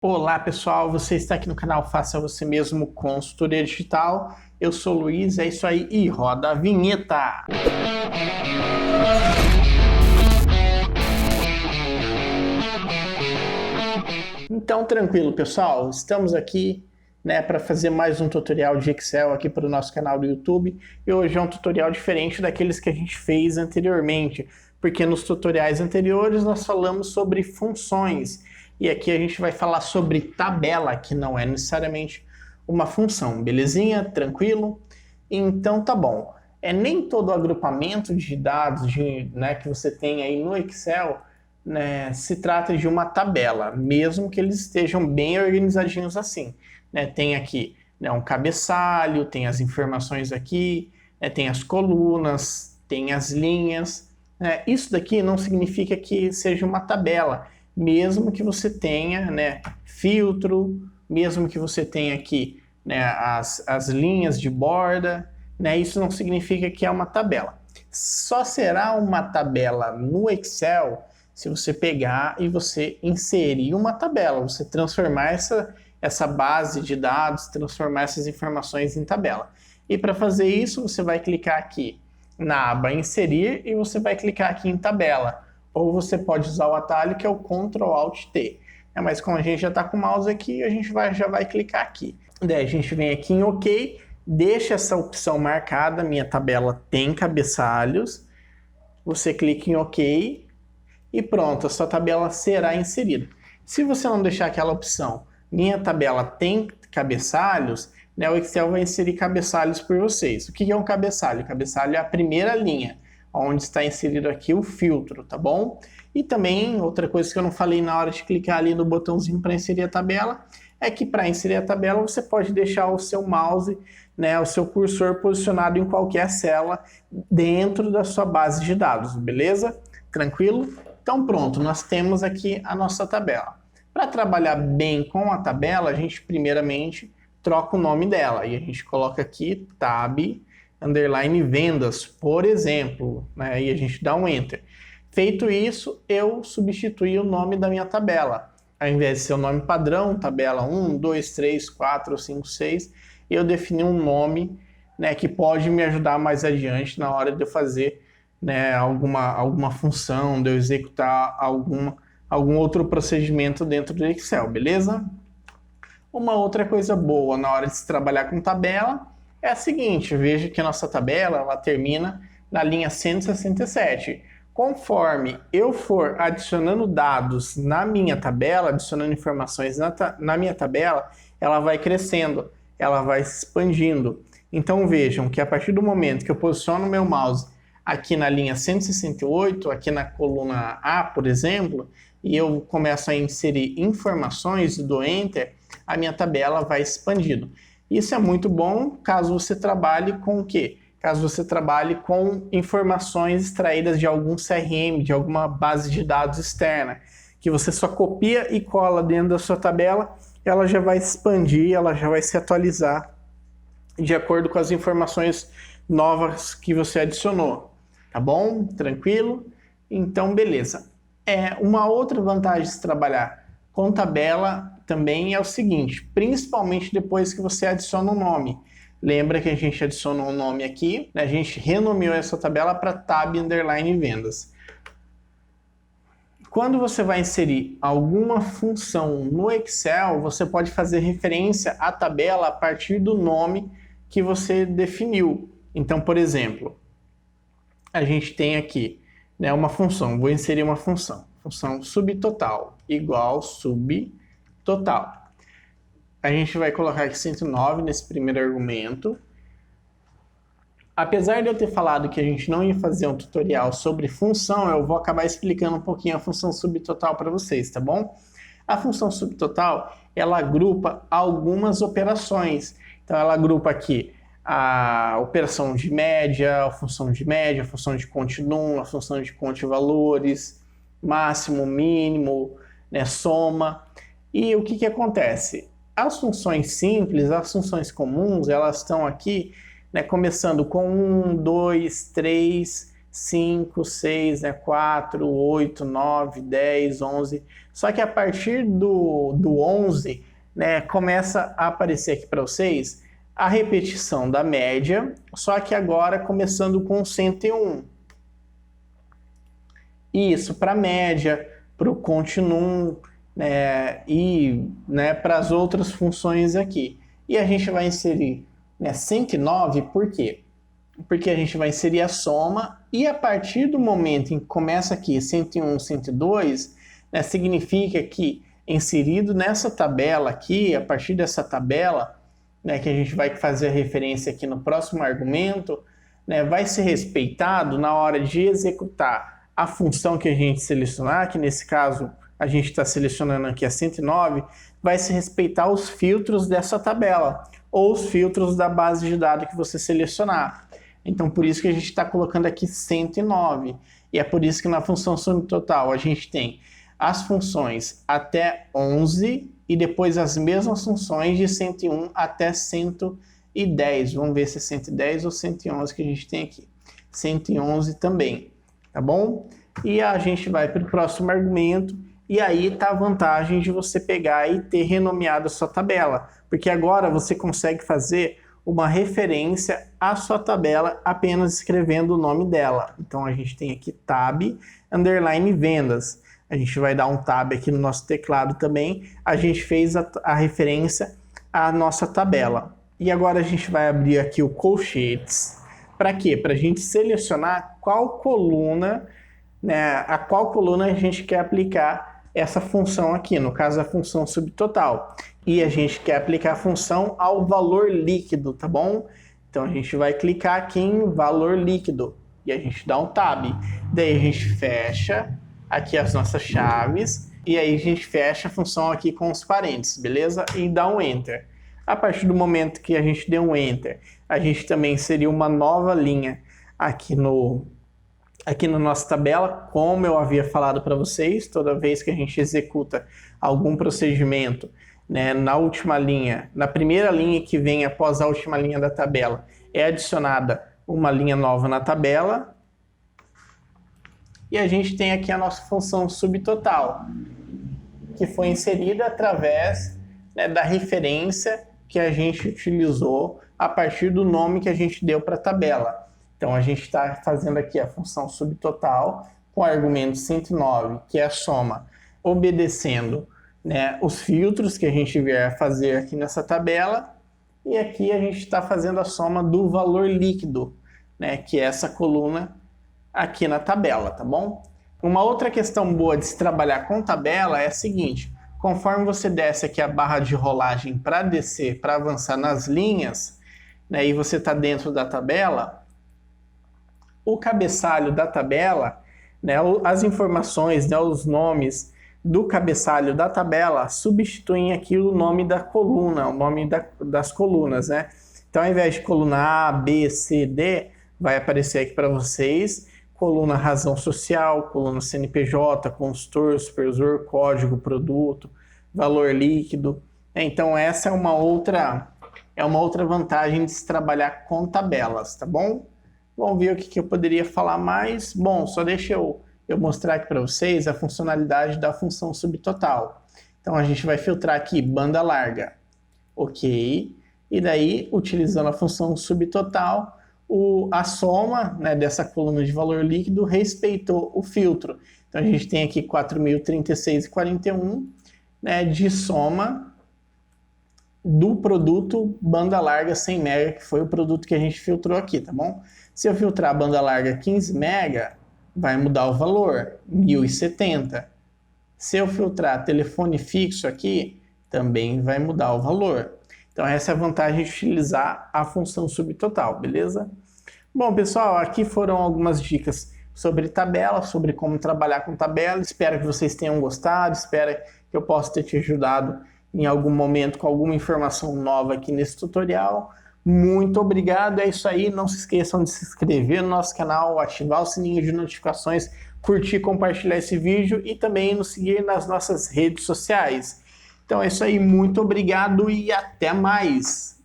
Olá pessoal, você está aqui no canal Faça Você Mesmo Consultoria Digital. Eu sou o Luiz, é isso aí e roda a vinheta! Então tranquilo pessoal, estamos aqui para fazer mais um tutorial de Excel aqui para o nosso canal do YouTube e hoje é um tutorial diferente daqueles que a gente fez anteriormente, porque nos tutoriais anteriores nós falamos sobre funções. E aqui a gente vai falar sobre tabela, que não é necessariamente uma função, belezinha? Tranquilo? Então tá bom. Nem todo agrupamento de dados que você tem aí no Excel se trata de uma tabela, mesmo que eles estejam bem organizadinhos assim. Tem aqui um cabeçalho, tem as informações aqui, tem as colunas, tem as linhas. Isso daqui não significa que seja uma tabela, mesmo que você tenha filtro, mesmo que você tenha aqui as linhas de borda, isso não significa que é uma tabela. Só será uma tabela no Excel se você pegar e você inserir uma tabela, você transformar essa base de dados, transformar essas informações em tabela. E para fazer isso, você vai clicar aqui na aba Inserir e você vai clicar aqui em Tabela. Ou você pode usar o atalho que é o Ctrl Alt T. Mas como a gente já está com o mouse aqui, a gente já vai clicar aqui. Daí a gente vem aqui em OK, deixa essa opção marcada, minha tabela tem cabeçalhos. Você clica em OK e pronto, a sua tabela será inserida. Se você não deixar aquela opção, minha tabela tem cabeçalhos, o Excel vai inserir cabeçalhos por vocês. O que é um cabeçalho? O cabeçalho é a primeira linha, onde está inserido aqui o filtro, tá bom? E também, outra coisa que eu não falei na hora de clicar ali no botãozinho para inserir a tabela, é que para inserir a tabela você pode deixar o seu mouse, o seu cursor posicionado em qualquer célula dentro da sua base de dados, beleza? Tranquilo? Então pronto, nós temos aqui a nossa tabela. Para trabalhar bem com a tabela, a gente primeiramente troca o nome dela e a gente coloca aqui tab underline vendas, por exemplo, e a gente dá um enter. Feito isso, eu substituí o nome da minha tabela. Ao invés de ser o nome padrão, tabela 1, 2, 3, 4, 5, 6, eu defini um nome que pode me ajudar mais adiante na hora de eu fazer alguma função, de eu executar algum outro procedimento dentro do Excel, beleza? Uma outra coisa boa na hora de se trabalhar com tabela é a seguinte, veja que a nossa tabela ela termina na linha 167. Conforme eu for adicionando dados na minha tabela, adicionando informações na minha tabela, ela vai crescendo, ela vai se expandindo. Então vejam que a partir do momento que eu posiciono o meu mouse aqui na linha 168, aqui na coluna A, por exemplo, e eu começo a inserir informações e dou Enter, a minha tabela vai expandindo. Isso é muito bom caso você trabalhe com o quê? Caso você trabalhe com informações extraídas de algum CRM, de alguma base de dados externa, que você só copia e cola dentro da sua tabela, ela já vai expandir, ela já vai se atualizar de acordo com as informações novas que você adicionou. Tá bom? Tranquilo? Então, beleza. Uma outra vantagem de se trabalhar com tabela também é o seguinte, principalmente depois que você adiciona um nome. Lembra que a gente adicionou um nome aqui, a gente renomeou essa tabela para tab underline vendas. Quando você vai inserir alguma função no Excel, você pode fazer referência à tabela a partir do nome que você definiu. Então, por exemplo, a gente tem aqui uma função, vou inserir uma função subtotal igual subtotal. A gente vai colocar aqui 109 nesse primeiro argumento. Apesar de eu ter falado que a gente não ia fazer um tutorial sobre função, eu vou acabar explicando um pouquinho a função subtotal para vocês, tá bom? A função subtotal, ela agrupa algumas operações. Então ela agrupa aqui a operação de média, a função de continuum, a função de conte valores, máximo, mínimo, soma. E o que acontece? As funções simples, as funções comuns, elas estão aqui começando com 1, 2, 3, 5, 6, né, 4, 8, 9, 10, 11. Só que a partir do 11, né, começa a aparecer aqui para vocês a repetição da média, só que agora começando com 101. Isso, para a média, para o continuum, né, e, né, para as outras funções aqui. E a gente vai inserir, né, 109, por quê? Porque a gente vai inserir a soma, e a partir do momento em que começa aqui 101, 102, né, significa que inserido nessa tabela aqui, a partir dessa tabela, né, que a gente vai fazer a referência aqui no próximo argumento, né, vai ser respeitado na hora de executar a função que a gente selecionar, que nesse caso a gente está selecionando aqui a 109, vai se respeitar os filtros dessa tabela, ou os filtros da base de dados que você selecionar. Então, por isso que a gente está colocando aqui 109. E é por isso que na função subtotal a gente tem as funções até 11 e depois as mesmas funções de 101 até 110. Vamos ver se é 110 ou 111 que a gente tem aqui. 111 também, tá bom? E a gente vai para o próximo argumento. E aí está a vantagem de você pegar e ter renomeado a sua tabela. Porque agora você consegue fazer uma referência à sua tabela apenas escrevendo o nome dela. Então a gente tem aqui tab, underline vendas. A gente vai dar um tab aqui no nosso teclado também. A gente fez a referência à nossa tabela. E agora a gente vai abrir aqui o colchetes. Para quê? Para a gente selecionar qual coluna, né, a qual coluna a gente quer aplicar essa função aqui, no caso a função subtotal. E a gente quer aplicar a função ao valor líquido, tá bom? Então a gente vai clicar aqui em valor líquido e a gente dá um tab. Daí a gente fecha aqui as nossas chaves e aí a gente fecha a função aqui com os parênteses, beleza? E dá um Enter. A partir do momento que a gente deu um Enter, a gente também inseriu uma nova linha aqui na nossa tabela, como eu havia falado para vocês, toda vez que a gente executa algum procedimento, né, na última linha, na primeira linha que vem após a última linha da tabela, é adicionada uma linha nova na tabela. E a gente tem aqui a nossa função subtotal, que foi inserida através, né, da referência que a gente utilizou a partir do nome que a gente deu para a tabela. Então a gente está fazendo aqui a função subtotal com o argumento 109, que é a soma, obedecendo, né, os filtros que a gente vier fazer aqui nessa tabela, e aqui a gente está fazendo a soma do valor líquido, né, que é essa coluna aqui na tabela, tá bom? Uma outra questão boa de se trabalhar com tabela é a seguinte: conforme você desce aqui a barra de rolagem para descer, para avançar nas linhas, né, e você está dentro da tabela, o cabeçalho da tabela, né, as informações, né, os nomes do cabeçalho da tabela substituem aqui o nome da coluna, o nome das colunas, né? Então, ao invés de coluna A, B, C, D, vai aparecer aqui para vocês coluna razão social, coluna CNPJ, consultor, supervisor, código, produto, valor líquido. Então, essa é uma outra vantagem de se trabalhar com tabelas, tá bom? Vamos ver o que eu poderia falar mais. Bom, só deixa eu mostrar aqui para vocês a funcionalidade da função subtotal. Então a gente vai filtrar aqui banda larga, ok, e daí utilizando a função subtotal, a soma, né, dessa coluna de valor líquido respeitou o filtro. Então a gente tem aqui 4.036,41, né, de soma do produto banda larga 100 MB, que foi o produto que a gente filtrou aqui, tá bom? Se eu filtrar a banda larga 15 MB, vai mudar o valor, 1070. Se eu filtrar telefone fixo aqui, também vai mudar o valor. Então essa é a vantagem de utilizar a função subtotal, beleza? Bom, pessoal, aqui foram algumas dicas sobre tabela, sobre como trabalhar com tabela. Espero que vocês tenham gostado, espero que eu possa ter te ajudado em algum momento com alguma informação nova aqui nesse tutorial. Muito obrigado, é isso aí. Não se esqueçam de se inscrever no nosso canal, ativar o sininho de notificações, curtir e compartilhar esse vídeo e também nos seguir nas nossas redes sociais. Então é isso aí, muito obrigado e até mais!